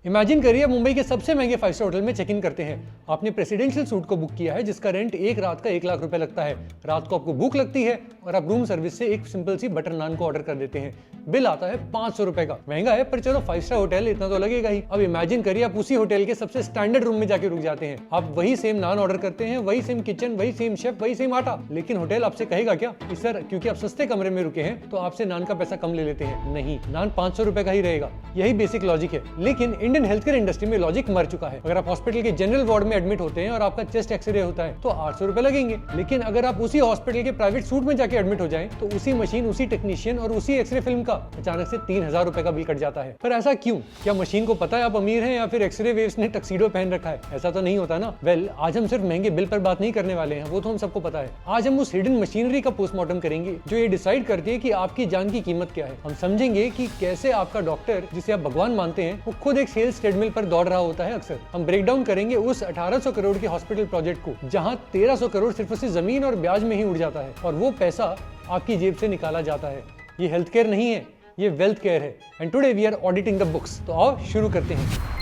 Imagine करिए मुंबई के सबसे महंगे 5 स्टार होटल में चेक इन करते हैं। आपने प्रेसिडेंशियल सूट को बुक किया है जिसका रेंट एक रात का 1 लाख रुपए लगता है। रात को आपको भूख लगती है और आप रूम सर्विस से एक सिंपल सी बटर नान को ऑर्डर कर देते हैं। बिल आता है 500 रुपए का। महंगा है पर चलो 5 स्टार होटल इतना तो लगेगा ही। अब इमेजिन करिए आप उसी होटल के सबसे स्टैंडर्ड रूम में जाके रुक जाते हैं। आप वही सेम नान ऑर्डर करते हैं, वही सेम किचन, वही सेम शेफ, वही सेम आटा, लेकिन होटल आपसे कहेगा क्या कि सर क्योंकि आप सस्ते कमरे में रुके हैं तो आपसे नान का पैसा कम ले लेते हैं। नहीं, नान 500 रुपए का ही रहेगा। यही बेसिक लॉजिक है। लेकिन इंडियन हेल्थकेयर इंडस्ट्री में लॉजिक मर चुका है। अगर आप हॉस्पिटल के जनरल वार्ड में एडमिट होते हैं और आपका चेस्ट एक्सरे होता है तो 800 रुपए लगेंगे। लेकिन अगर आप उसी हॉस्पिटल के प्राइवेट सूट में जाके एडमिट हो जाएं तो उसी मशीन, उसी टेक्नीशियन और उसी एक्सरे फिल्म का अचानक से 3000 रुपए का बिल कट जाता है। पर ऐसा क्यों? क्या मशीन को पता है आप अमीर हैं या फिर एक्सरे वेव्स ने टक्सीडो पहन रखा है? ऐसा तो नहीं होता ना। वेल, आज हम सिर्फ महंगे बिल पर बात नहीं करने वाले हैं, वो तो हम सबको पता है। आज हम उस हिडन मशीनरी का पोस्टमार्टम करेंगे जो ये डिसाइड करती है कि आपकी जान की कीमत क्या है। हम समझेंगे कि कैसे आपका डॉक्टर, जिसे आप भगवान मानते हैं, वो खुद एक सेल्स ट्रेडमिल पर दौड़ रहा होता है अक्सर। हम ब्रेक डाउन करेंगे उस 1800 करोड़ के हॉस्पिटल प्रोजेक्ट को जहां 1300 करोड़ सिर्फ उसी जमीन और ब्याज में ही उड़ जाता है और वो पैसा आपकी जेब से निकाला जाता है। ये हेल्थ केयर नहीं है, ये वेल्थ केयर है। And today we are auditing the books. तो आओ शुरू करते हैं।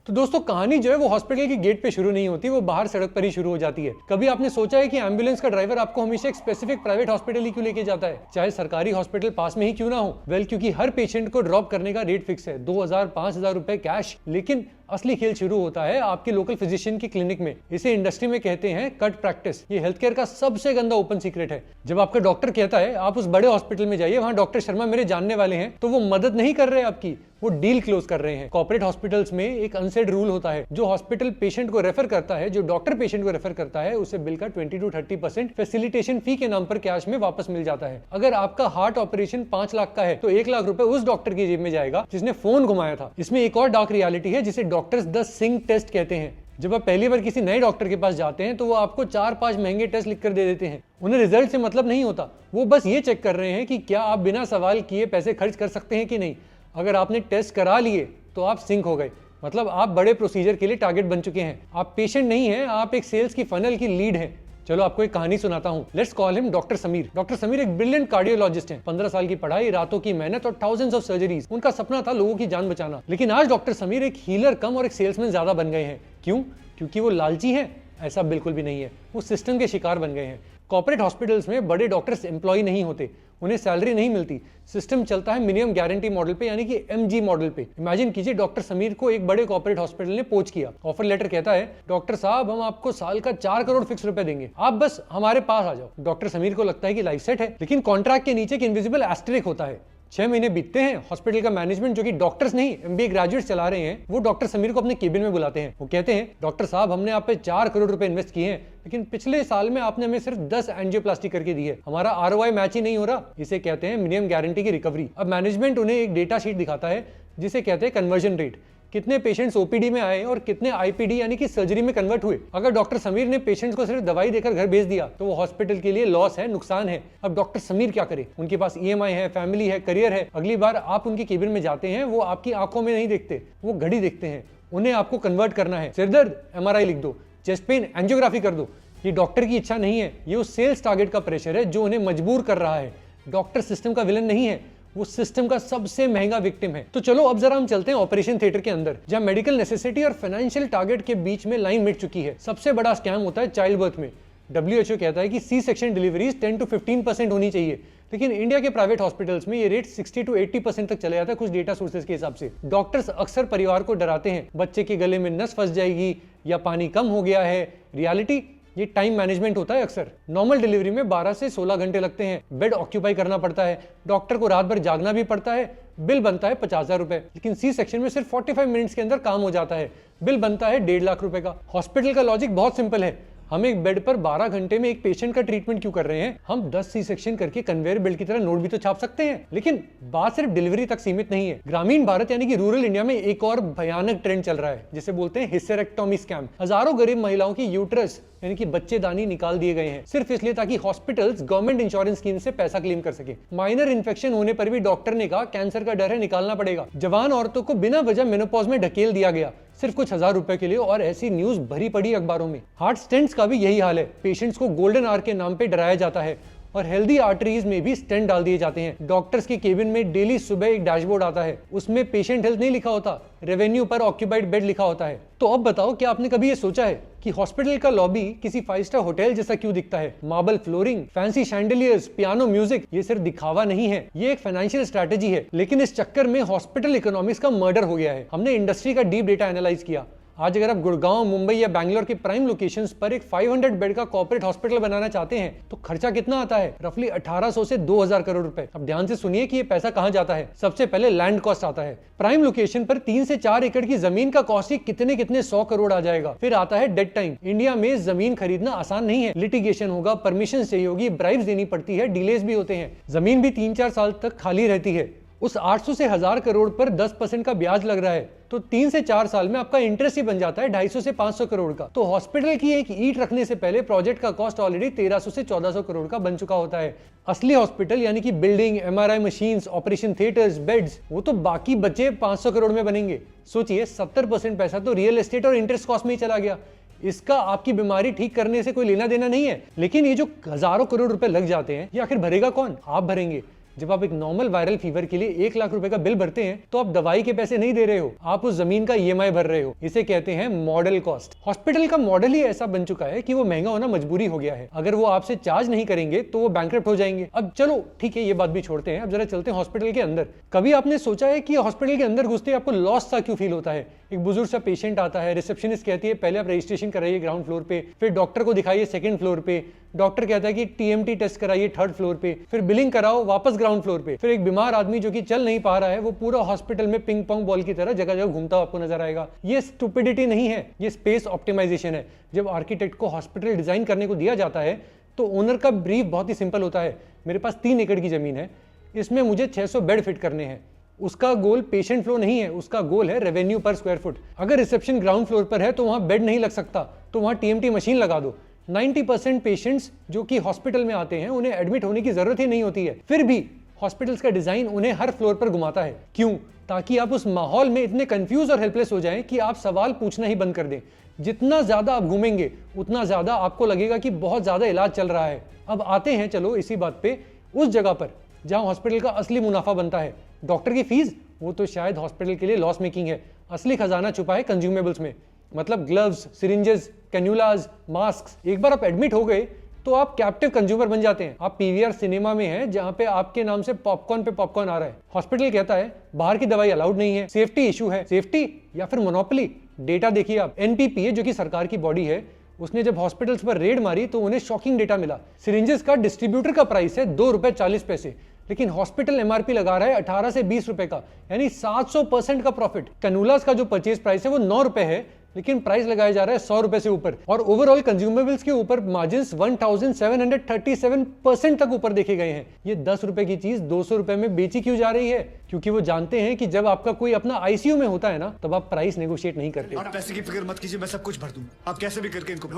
तो दोस्तों, कहानी जो है वो हॉस्पिटल के गेट पे शुरू नहीं होती, वो बाहर सड़क पर ही शुरू हो जाती है। कभी आपने सोचा है कि एम्बुलेंस का ड्राइवर आपको हमेशा एक स्पेसिफिक प्राइवेट हॉस्पिटल ही क्यों लेके जाता है, चाहे सरकारी हॉस्पिटल पास में ही क्यों ना हो? वेल, क्योंकि हर पेशेंट को ड्रॉप करने का रेट फिक्स है, 2000-5000 रुपए कैश। लेकिन असली खेल शुरू होता है आपके लोकल फिजिशियन की क्लिनिक में। इसे इंडस्ट्री में कहते हैं कट प्रैक्टिस। ये हेल्थ केयर का सबसे गंदा ओपन सीक्रेट है। जब आपका डॉक्टर कहता है आप उस बड़े हॉस्पिटल में जाइए, वहां डॉक्टर शर्मा मेरे जानने वाले हैं, तो वो मदद नहीं कर रहे आपकी, वो डील क्लोज कर रहे हैं। कॉर्पोरेट हॉस्पिटल्स में एक अनसेड रूल होता है, जो हॉस्पिटल पेशेंट को रेफर करता है, जो डॉक्टर पेशेंट को रेफर करता है, उसे बिल का 20-30% फैसिलिटेशन फी के नाम पर कैश में वापस मिल जाता है। अगर आपका हार्ट ऑपरेशन 5 लाख का है तो 1 लाख रुपए उस डॉक्टर की जेब में जाएगा जिसने फोन घुमाया था। इसमें एक और डार्क रियलिटी है जिसे डॉक्टर्स द सिंक टेस्ट कहते हैं। जब आप पहली बार किसी नए डॉक्टर के पास जाते हैं तो वो आपको 4-5 महंगे टेस्ट लिखकर दे देते हैं। उन्हें रिजल्ट से मतलब नहीं होता, वो बस ये चेक कर रहे हैं कि क्या आप बिना सवाल किए पैसे खर्च कर सकते हैं कि नहीं। अगर आपने टेस्ट करा लिए तो आप सिंक हो गए, मतलब आप बड़े प्रोसीजर के लिए टारगेट बन चुके हैं। आप पेशेंट नहीं हैं, आप एक सेल्स की फनल की लीड हैं। चलो आपको एक कहानी सुनाता हूँ। Let's call him doctor Sameer. Doctor Sameer एक ब्रिलियंट कार्डियोलॉजिस्ट हैं। 15 साल की पढ़ाई, रातों की मेहनत और थाउजेंड्स ऑफ सर्जरीज। उनका सपना था लोगों की जान बचाना। लेकिन आज डॉक्टर समीर एक हीलर कम और एक सेल्समैन ज्यादा बन गए हैं। क्यों? क्योंकि वो लालची हैं? ऐसा बिल्कुल भी नहीं है, वो सिस्टम के शिकार बन गए हैं। कॉर्पोरेट हॉस्पिटल्स में बड़े डॉक्टर्स एम्प्लॉय नहीं होते, उन्हें सैलरी नहीं मिलती। सिस्टम चलता है मिनिमम गारंटी मॉडल पे, यानी कि एमजी मॉडल पे। इमेजिन कीजिए डॉक्टर समीर को एक बड़े कॉर्पोरेट हॉस्पिटल ने पोच किया। ऑफर लेटर कहता है डॉक्टर साहब हम आपको साल का 4 करोड़ फिक्स रुपए देंगे, आप बस हमारे पास आ जाओ। डॉक्टर समीर को लगता है कि लाइफ सेट है, लेकिन कॉन्ट्रैक्ट के नीचे एक इनविजिबल एस्टेरिक होता है। 6 महीने बीतते हैं। हॉस्पिटल का मैनेजमेंट, जो कि डॉक्टर्स नहीं एमबीए ग्रेजुएट्स चला रहे हैं, वो डॉक्टर समीर को अपने केबिन में बुलाते हैं। वो कहते हैं डॉक्टर साहब हमने आप पे 4 करोड़ रुपए इन्वेस्ट किए हैं, लेकिन पिछले साल में आपने हमें सिर्फ 10 एंजियोप्लास्टी करके दी है, हमारा आरओआई मैच ही नहीं हो रहा। इसे कहते हैं मिनिमम गारंटी की रिकवरी। अब मैनेजमेंट उन्हें एक डेटा शीट दिखाता है जिसे कहते हैं कन्वर्जन रेट। कितने पेशेंट्स ओपीडी में आए और कितने आईपीडी यानी कि सर्जरी में कन्वर्ट हुए। अगर डॉक्टर समीर ने पेशेंट्स को सिर्फ दवाई देकर घर भेज दिया तो वो हॉस्पिटल के लिए लॉस है, नुकसान है। अब डॉक्टर समीर क्या करे? उनके पास ईएमआई है, फैमिली है, करियर है। अगली बार आप उनके केबिन में जाते हैं, वो आपकी आंखों में नहीं देखते, वो घड़ी देखते हैं। उन्हें आपको कन्वर्ट करना है। सिरदर्द एमआरआई लिख दो, चेस्ट पेन एंजियोग्राफी कर दो। ये डॉक्टर की इच्छा नहीं है, ये उस सेल्स टारगेट का प्रेशर है जो उन्हें मजबूर कर रहा है। डॉक्टर सिस्टम का विलन नहीं है, वो सिस्टम का सबसे महंगा विक्टिम है। तो चलो अब जरा हम चलते हैं ऑपरेशन थिएटर के अंदर, जहां मेडिकल नेसेसिटी और फाइनेंशियल टारगेट के बीच में लाइन मिट चुकी है। सबसे बड़ा स्कैम होता है चाइल्ड बर्थ में। WHO कहता है कि सी सेक्शन डिलीवरीज 10-15% होनी चाहिए, लेकिन इंडिया के प्राइवेट हॉस्पिटल्स में ये रेट 60-80% तक चले जाता है कुछ डेटा सोर्सेज के हिसाब से। डॉक्टर्स अक्सर परिवार को डराते हैं, बच्चे के गले में नस फंस जाएगी या पानी कम हो गया है। रियलिटी ये टाइम मैनेजमेंट होता है। अक्सर नॉर्मल डिलीवरी में 12 से 16 घंटे लगते हैं, बेड ऑक्यूपाई करना पड़ता है, डॉक्टर को रात भर जागना भी पड़ता है। बिल बनता है 50,000 रुपए, लेकिन सी सेक्शन में सिर्फ 45 मिनट्स के अंदर काम हो जाता है। बिल बनता है 1.5 लाख रुपए का। हॉस्पिटल का लॉजिक बहुत सिंपल है, हम एक बेड पर 12 घंटे में एक पेशेंट का ट्रीटमेंट क्यों कर रहे हैं? हम 10 सी सेक्शन करके कन्वेयर बेल्ट की तरह नोट भी तो छाप सकते हैं। लेकिन बात सिर्फ डिलीवरी तक सीमित नहीं है। ग्रामीण भारत यानी कि रूरल इंडिया में एक और भयानक ट्रेंड चल रहा है जिसे बोलते हैं हिस्टेरेक्टोमी स्कैम। हजारों गरीब महिलाओं की यूट्रस यानी कि बच्चेदानी निकाल दिए गए हैं, सिर्फ इसलिए ताकि हॉस्पिटल्स गवर्नमेंट इंश्योरेंस स्कीम से पैसा क्लेम कर सके। माइनर इन्फेक्शन होने पर भी डॉक्टर ने कहा कैंसर का डर है, निकालना पड़ेगा। जवान औरतों को बिना वजह मेनोपॉज में ढकेल दिया गया, सिर्फ कुछ 1000 रुपए के लिए, और ऐसी न्यूज भरी पड़ी अखबारों में। हार्ट स्टेंट्स का भी यही हाल है। पेशेंट्स को गोल्डन आवर के नाम पे डराया जाता है। और हेल्दी आर्टरीज में भी स्टेंट डाल दिए जाते हैं। डॉक्टर्स के केबिन में डेली सुबह एक डैशबोर्ड आता है, उसमें पेशेंट हेल्थ नहीं लिखा होता, रेवेन्यू पर ऑक्यूपाइड बेड लिखा होता है। तो अब बताओ, क्या आपने कभी ये सोचा है कि हॉस्पिटल का लॉबी किसी 5 स्टार होटल जैसा क्यों दिखता है? Marble flooring, fancy chandeliers, piano music, ये सिर्फ दिखावा नहीं है, ये एक फाइनेंशियल स्ट्रैटेजी है। लेकिन इस चक्कर में हॉस्पिटल इकोनॉमिक्स का मर्डर हो गया है। हमने इंडस्ट्री का डीप डेटा एनालाइज किया। आज अगर आप गुड़गांव, मुंबई या बैंगलोर के प्राइम लोकेशंस पर एक 500 बेड का कॉर्पोरेट हॉस्पिटल बनाना चाहते हैं तो खर्चा कितना आता है? रफली 1800 से 2000 करोड़ रुपए। अब ध्यान से सुनिए कि ये पैसा कहां जाता है। सबसे पहले लैंड कॉस्ट आता है। प्राइम लोकेशन पर 3 से 4 एकड़ की जमीन का कॉस्ट ही कितने 100 करोड़ आ जाएगा। फिर आता है डेड टाइम। इंडिया में जमीन खरीदना आसान नहीं है, लिटिगेशन होगा, परमिशन चाहिए होगी, ब्राइब्स देनी पड़ती है, डिलेज भी होते हैं, जमीन भी 3-4 साल तक खाली रहती है। उस 800 से 1000 करोड़ पर 10% का ब्याज लग रहा है तो 3 से 4 साल में आपका इंटरेस्ट ही बन जाता है 250 से 500 करोड़ का। तो हॉस्पिटल की एक ईंट रखने से पहले प्रोजेक्ट का कॉस्ट ऑलरेडी 1300 से 1400 करोड़ का बन चुका होता है। असली हॉस्पिटल यानी कि building, MRI machines, operation theatres, beds, वो तो बाकी बचे 500 करोड़ में बनेंगे। सोचिए, 70% पैसा तो रियल एस्टेट और इंटरेस्ट कॉस्ट में ही चला गया। इसका आपकी बीमारी ठीक करने से कोई लेना देना नहीं है। लेकिन ये जो हजारों करोड़ रुपए लग जाते हैं, ये आखिर भरेगा कौन? आप भरेंगे। जब आप एक नॉर्मल वायरल फीवर के लिए 1 लाख रुपए का बिल भरते हैं तो आप दवाई के पैसे नहीं दे रहे हो, आप उस जमीन का ईएमआई भर रहे हो। इसे कहते हैं मॉडल कॉस्ट। हॉस्पिटल का मॉडल ही ऐसा बन चुका है कि वो महंगा होना मजबूरी हो गया है। अगर वो आपसे चार्ज नहीं करेंगे तो वो बैंकरप्ट हो जाएंगे। अब चलो ठीक है, ये बात भी छोड़ते हैं, अब जरा चलते हैं हॉस्पिटल के अंदर। कभी आपने सोचा है कि हॉस्पिटल के अंदर घुसते आपको लॉस सा क्यों फील होता है? एक बुजुर्ग सा पेशेंट आता है, रिसेप्शनिस्ट कहती है पहले आप रजिस्ट्रेशन कराइए ग्राउंड फ्लोर पे, फिर डॉक्टर को दिखाइए 2nd फ्लोर पे, डॉक्टर कहता है कि टीएमटी टेस्ट कराइए 3rd फ्लोर पे, फिर बिलिंग कराओ वापस ग्राउंड फ्लोर पे। फिर एक बीमार आदमी जो कि चल नहीं पा रहा है वो पूरा हॉस्पिटल में पिंग पोंग बॉल की तरह जगह जगह घूमता आपको नजर आएगा। ये स्टुपिडिटी नहीं है, ये स्पेस ऑप्टिमाइजेशन है। जब आर्किटेक्ट को हॉस्पिटल डिजाइन करने को दिया जाता है तो ओनर का ब्रीफ बहुत ही सिंपल होता है। मेरे पास 3 एकड़ की जमीन है, इसमें मुझे 600 बेड फिट करने हैं। उसका गोल पेशेंट फ्लो नहीं है, उसका गोल है रेवेन्यू पर स्क्वायर फुट। अगर रिसेप्शन ग्राउंड फ्लोर पर है तो वहां बेड नहीं लग सकता, तो वहां टीएमटी मशीन लगा दो। 90% पेशेंट्स जो कि हॉस्पिटल में आते हैं उन्हें एडमिट होने की जरूरत ही नहीं होती है, फिर भी हॉस्पिटल्स का डिजाइन उन्हें हर फ्लोर पर घुमाता है। क्यों? ताकि आप उस माहौल में इतने कंफ्यूज और हेल्पलेस हो जाएं कि आप सवाल पूछना ही बंद कर दें। जितना ज्यादा आप घूमेंगे उतना ज्यादा आपको लगेगा कि बहुत ज्यादा इलाज चल रहा है। अब आते हैं चलो इसी बात पे उस जगह पर जहां हॉस्पिटल का असली मुनाफा बनता है। डॉक्टर की फीस, वो तो शायद हॉस्पिटल के लिए लॉस मेकिंग है। असली खजाना छुपा है कंज्यूमेबल्स में, मतलब ग्लव्स, सिरिंजेस, कैन्यूलाज, मास्क। एक बार आप एडमिट हो गए तो आप कैप्टिव कंज्यूमर बन जाते हैं। आप पीवीआर सिनेमा में हैं जहां पे आपके नाम से पॉपकॉर्न पे पॉपकॉर्न आ रहा है। हॉस्पिटल कहता है बाहर की दवाई अलाउड नहीं है, सेफ्टी इशू है। सेफ्टी या फिर मोनोपोली? डेटा देखिए आप। एनपीपीए जो कि सरकार की बॉडी है, उसने जब हॉस्पिटल्स पर रेड मारी तो उन्हें शॉकिंग डेटा मिला। सिरिंजेस का डिस्ट्रीब्यूटर का प्राइस है 2 रुपए 40 पैसे, लेकिन हॉस्पिटल एमआरपी लगा रहा है 18 से 20 रुपए का, यानी 700% का प्रॉफिट। कैनुलास का जो परचेज प्राइस है वो 9 रुपए है, लेकिन प्राइस लगाया जा रहा है 100 रुपए से ऊपर। और ओवरऑल कंज्यूमेबल्स के ऊपर मार्जिन 1737% तक ऊपर देखे गए हैं। ये 10 रुपए की चीज 200 रुपए में बेची क्यों जा रही है? क्योंकि वो जानते हैं कि जब आपका कोई अपना आईसीयू में होता है ना, तब आप प्राइस नेगोशिएट नहीं करते। आप पैसे की फिक्र मत कीजिए, मैं सब कुछ भर दूं। आप कैसे भी करके इनको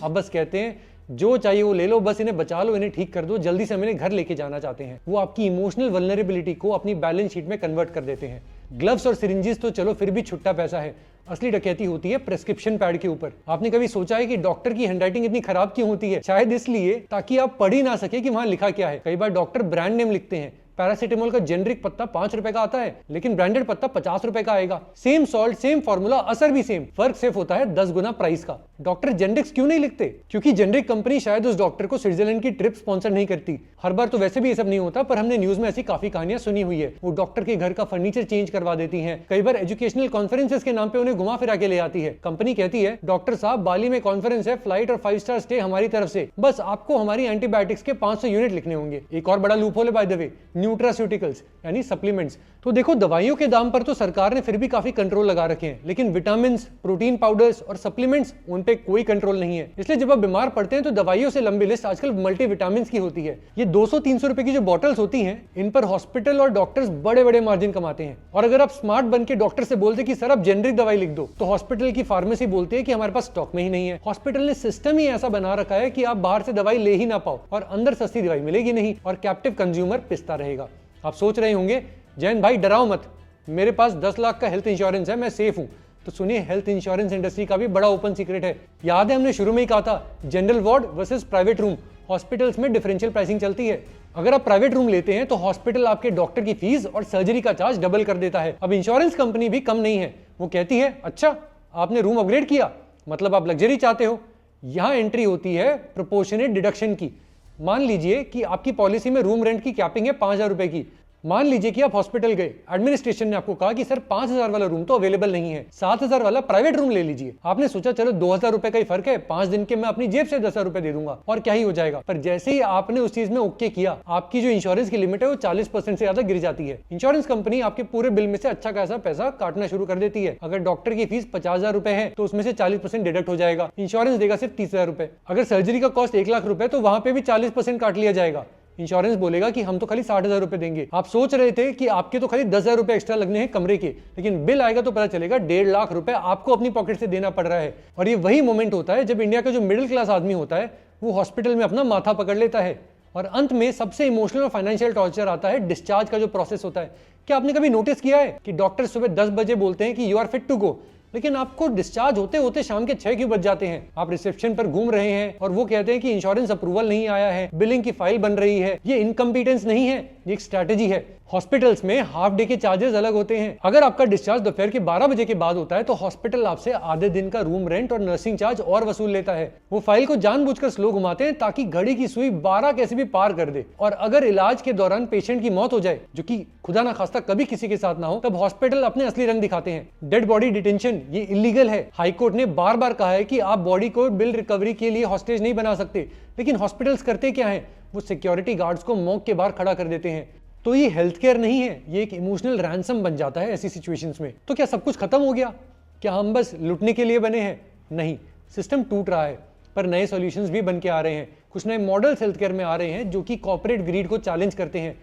आप बस कहते हैं जो चाहिए वो ले लो, बस इन्हें बचा लो, इन्हें ठीक कर दो, जल्दी से हम इन्हें घर लेके जाना चाहते हैं। वो आपकी इमोशनल वल्नरेबिलिटी को अपनी बैलेंस शीट में कन्वर्ट कर देते हैं। ग्लव्स और सिरिंजेस तो चलो फिर भी छुट्टा पैसा है, असली डकैती होती है प्रेस्क्रिप्शन पैड के ऊपर। आपने कभी सोचा है कि डॉक्टर की हैंडराइटिंग इतनी खराब क्यों होती है? शायद इसलिए ताकि आप पढ़ ही ना सके कि वहां लिखा क्या है। कई बार डॉक्टर ब्रांड नेम लिखते हैं। पैरासिटामोल का जेनरिक पत्ता 5 रुपए का आता है, लेकिन ब्रांडेड पत्ता 50 रुपए का आएगा। सेम सॉल्ट, सेम फॉर्मूला, असर भी सेम, फर्क सिर्फ होता है 10 गुना प्राइस का। डॉक्टर जेनरिक्स क्यों नहीं लिखते? क्योंकि जेनरिक कंपनी शायद उस डॉक्टर को स्विट्जरलैंड की ट्रिप स्पॉन्सर नहीं करती। हर बार तो वैसे भी ये सब नहीं होता, पर हमने न्यूज में ऐसी काफी कहानियां सुनी हुई है। वो डॉक्टर के घर का फर्नीचर चेंज करवा देती हैं। कई बार एजुकेशनल कॉन्फ्रेंसेस के नाम पे उन्हें घुमा फिरा के ले आती है। कंपनी कहती है डॉक्टर साहब बाली में कॉन्फ्रेंस है, फ्लाइट और 5 स्टार स्टे हमारी तरफ से, बस आपको हमारी एंटीबायोटिक्स के 500 यूनिट लिखने होंगे। एक और बड़ा लूप होल है बाय द वे, न्यूट्रास्यूटिकल्स यानी सप्लीमेंट्स। तो देखो दवाइयों के दाम पर तो सरकार ने फिर भी काफी कंट्रोल लगा रखे हैं, लेकिन विटामिन, प्रोटीन पाउडर्स और सप्लीमेंट्स, उन पे कोई कंट्रोल नहीं है। इसलिए जब आप बीमार पड़ते हैं तो दवाइयों से लंबी लिस्ट आजकल मल्टीविटामिन की होती है। ये 200-300 रुपए की जो बॉटल्स होती हैं, इन पर हॉस्पिटल और डॉक्टर्स बड़े बड़े मार्जिन कमाते हैं। और अगर आप स्मार्ट बन के डॉक्टर से बोलते कि सर आप जेनरिक दवाई लिख दो, तो हॉस्पिटल की फार्मेसी बोलती है कि हमारे पास स्टॉक में ही नहीं है। हॉस्पिटल ने सिस्टम ही ऐसा बना रखा है कि आप बाहर से दवाई ले ही ना पाओ और अंदर सस्ती दवाई मिलेगी नहीं, और कैप्टिव कंज्यूमर पिसता रहेगा। आप सोच रहे होंगे जैन भाई डराओ मत, मेरे पास 10 लाख का हेल्थ इंश्योरेंस है, मैं सेफ हूं। तो सुनिए, हेल्थ इंश्योरेंस इंडस्ट्री का भी बड़ा ओपन सीक्रेट है। याद है हमने शुरू में ही कहा था general ward versus private room. Hospitals में डिफरेंशियल प्राइसिंग चलती है। अगर आप प्राइवेट रूम लेते हैं तो हॉस्पिटल आपके डॉक्टर की फीस और सर्जरी का चार्ज डबल कर देता है। अब इंश्योरेंस कंपनी भी कम नहीं है, वो कहती है अच्छा आपने रूम अपग्रेड किया, मतलब आप लग्जरी चाहते हो। यहां एंट्री होती है प्रोपोर्शनेट डिडक्शन की। मान लीजिए कि आपकी पॉलिसी में रूम रेंट की कैपिंग है 5,000 रुपए की। मान लीजिए कि आप हॉस्पिटल गए, एडमिनिस्ट्रेशन ने आपको कहा कि सर 5,000 वाला रूम तो अवेलेबल नहीं है, 7,000 वाला प्राइवेट रूम ले लीजिए। आपने सोचा चलो 2,000 रुपए का ही फर्क है, 5 दिन के मैं अपनी जेब से 10,000 रुपए दे दूंगा और क्या ही हो जाएगा। पर जैसे ही आपने उस चीज में ओके किया, आपकी जो इंश्योरेंस की लिमिट है वो 40% से ज्यादा गिर जाती है। इंश्योरेंस कंपनी आपके पूरे बिल में से अच्छा खासा पैसा काटना शुरू कर देती है। अगर डॉक्टर की फीस 50,000 रुपए है तो उसमें से 40% डिडक्ट हो जाएगा, इंश्योरेंस देगा सिर्फ 30,000 रुपए। अगर सर्जरी का कॉस्ट 1 लाख रुपए तो वहां पे भी 40% काट लिया जाएगा। इंश्योरेंस बोलेगा कि हम तो खाली 60,000 रुपए देंगे। आप सोच रहे थे कि आपके तो खाली 10,000 रुपए एक्स्ट्रा लगने हैं कमरे के, लेकिन बिल आएगा तो पता चलेगा 1.5 लाख रुपए आपको अपनी पॉकेट से देना पड़ रहा है। और ये वही मोमेंट होता है जब इंडिया का जो मिडिल क्लास आदमी होता है वो हॉस्पिटल में अपना माथा पकड़ लेता है। और अंत में सबसे इमोशनल और फाइनेंशियल टॉर्चर आता है डिस्चार्ज का जो प्रोसेस होता है। क्या आपने कभी नोटिस किया है कि डॉक्टर सुबह 10 बजे बोलते हैं कि you are fit to go, लेकिन आपको डिस्चार्ज होते होते शाम के 6 क्यों बज जाते हैं? आप रिसेप्शन पर घूम रहे हैं और वो कहते हैं कि इंश्योरेंस अप्रूवल नहीं आया है, बिलिंग की फाइल बन रही है। ये इनकम्पिटेंस नहीं है, ये एक स्ट्रैटेजी है। हॉस्पिटल्स में हाफ डे के चार्जेस अलग होते हैं। अगर आपका डिस्चार्ज दोपहर के 12 बजे के बाद होता है तो हॉस्पिटल आपसे आधे दिन का रूम रेंट और नर्सिंग चार्ज और वसूल लेता है। वो फाइल को जानबूझकर स्लो घुमाते हैं ताकि घड़ी की सुई 12 कैसे भी पार कर दे। और अगर इलाज के दौरान पेशेंट की मौत हो जाए, जो कि खुदा ना खास्ता कभी किसी के साथ ना हो, तब हॉस्पिटल अपने असली रंग दिखाते हैं। डेड बॉडी डिटेंशन ये इलीगल है। हाईकोर्ट ने बार बार कहा है कि आप बॉडी को बिल रिकवरी के लिए हॉस्टेज नहीं बना सकते, लेकिन हॉस्पिटल्स करते क्या है, वो सिक्योरिटी गार्ड्स को मॉक के बाहर खड़ा कर देते हैं। तो ये हेल्थ केयर नहीं है, ये एक इमोशनल रैंसम बन जाता है ऐसी सिचुएशंस में। तो क्या सब कुछ खत्म हो गया? क्या हम बस लुटने के लिए बने हैं? नहीं, सिस्टम टूट रहा है, पर नए सॉल्यूशंस भी बन के आ रहे हैं। कुछ नए मॉडल्स हेल्थ केयर में आ रहे हैं जो कि कॉर्पोरेट ग्रीड को चैलेंज करते हैं।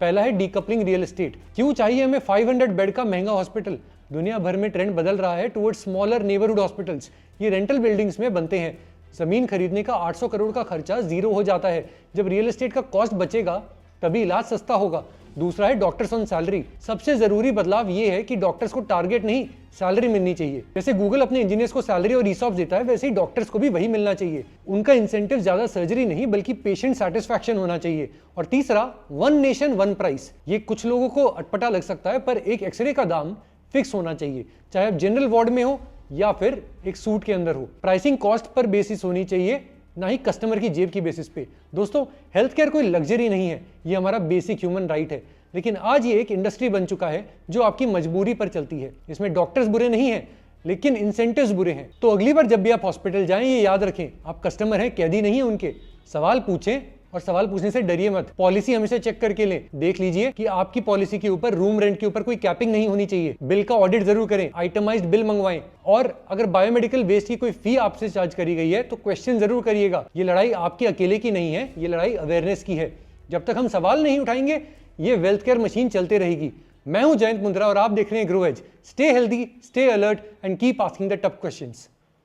पहला है डीकपलिंग रियल एस्टेट। क्यों चाहिए हमें 500 बेड का महंगा हॉस्पिटल? दुनिया भर में ट्रेंड बदल रहा है टुवर्ड्स स्मॉलर नेबरहुड हॉस्पिटल्स। ये रेंटल बिल्डिंग्स में बनते हैं। जमीन खरीदने का 800 करोड़ का खर्चा जीरो हो जाता है। जब रियल एस्टेट का कॉस्ट बचेगा तभी इलाज सस्ता होगा। दूसरा है डॉक्टर्स ऑन सैलरी। सबसे जरूरी बदलाव ये है कि डॉक्टर्स को टारगेट नहीं, सैलरी मिलनी चाहिए। जैसे गूगल अपने इंजीनियर्स को सैलरी और ईसॉप्स देता है, वैसे ही डॉक्टर्स को भी वही मिलना चाहिए। उनका इंसेंटिव ज्यादा सर्जरी नहीं बल्कि पेशेंट सेटिस्फैक्शन होना चाहिए। और तीसरा, वन नेशन वन प्राइस। ये कुछ लोगों को अटपटा लग सकता है, पर एक एक्सरे का दाम फिक्स होना चाहिए, चाहे आप जनरल वार्ड में हो या फिर एक सूट के अंदर हो। प्राइसिंग कॉस्ट पर बेसिस होनी चाहिए, ना ही कस्टमर की जेब की बेसिस पे। दोस्तों, हेल्थ केयर कोई लग्जरी नहीं है, ये हमारा बेसिक ह्यूमन राइट है। लेकिन आज ये एक इंडस्ट्री बन चुका है जो आपकी मजबूरी पर चलती है। इसमें डॉक्टर्स बुरे नहीं हैं, लेकिन इंसेंटिव्स बुरे हैं। तो अगली बार जब भी आप हॉस्पिटल जाएं, ये याद रखें, आप कस्टमर हैं, कैदी नहीं है उनके। सवाल पूछें और सवाल पूछने से डरिए मत। पॉलिसी हमेशा चेक करके लें। देख लीजिए कि आपकी पॉलिसी के ऊपर रूम रेंट के ऊपर कोई कैपिंग नहीं होनी चाहिए। बिल का ऑडिट जरूर करें, आइटमाइज्ड बिल मंगवाएं। और अगर बायोमेडिकल वेस्ट की कोई फी आपसे चार्ज करी गई है तो क्वेश्चन जरूर करिएगा। ये लड़ाई आपकी अकेले की नहीं है, ये लड़ाई अवेयरनेस की है। जब तक हम सवाल नहीं उठाएंगे, ये वेल्थ केयर मशीन चलते रहेगी। मैं हूं जयंत मुंद्रा और आप देख रहे हैं grow age. Stay healthy, stay alert and keep asking the tough questions.